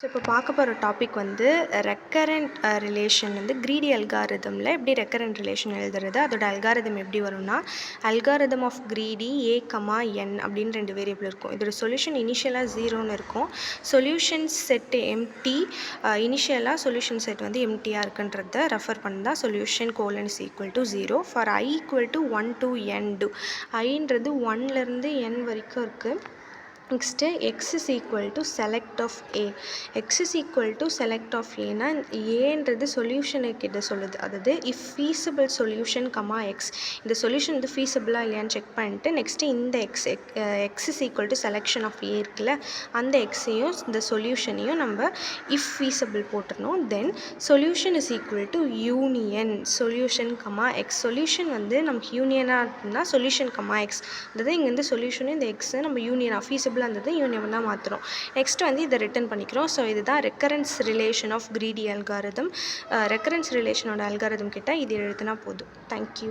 So இப்போ பார்க்க போகிற டாபிக் வந்து ரெக்கரண்ட் ரிலேஷன் வந்து க்ரீடி அல்காரிதமில் எப்படி ரெக்கரண்ட் ரிலேஷன் எழுதுறது, அதோட அல்காரிதம் எப்படி வரும்னா, algorithm of greedy A comma N அப்படின்னு 2 வேரியபிள் இருக்கும். இதோட சொல்யூஷன் இனிஷியலாக 0ன்னு இருக்கும். சொல்யூஷன் செட் எம்டி, இனிஷியலாக சொல்யூஷன் செட் வந்து எம்டியாக இருக்குன்றத ரெஃபர் பண்ணி தான் solution colon is equal to 0 for I equal to 1 to n do. ஐன்றது 1லேருந்து n வரைக்கும் இருக்குது. Next X is equal to select of A. X is equal to select of ஏன்னா ஏன்றது சொல்யூஷனை கிட்ட சொல்லுது. அதாவது if feasible solution comma X, இந்த சொல்யூஷன் வந்து ஃபீஸிபிளாக இல்லையான்னு செக் பண்ணிட்டு நெக்ஸ்ட்டு இந்த X is equal to selection of A இருக்குல்ல, அந்த எக்ஸையும் இந்த சொல்யூஷனையும் நம்ம இஃப் ஃபீஸிபிள் போட்டுருணும். Then solution is equal to union solution comma X. Solution வந்து நமக்கு யூனியனாக இருக்குன்னா சொல்யூஷன் கமா எக்ஸ், அதாவது இங்கே வந்து சொல்யூஷனும் இந்த எக்ஸை நம்ம யூனியனாக ஃபீஸிபிள் இருந்தது யூனியன் தான் மாற்றுறோம். நெக்ஸ்ட் வந்து இதை ரிட்டர்ன் பண்ணிக்கிறோம். ஸோ இதுதான் recurrence relation of greedy algorithm. Recurrence ரிலேஷனோட அல்காரிதம் கிட்ட இது எழுதுனா போதும். தேங்க்யூ.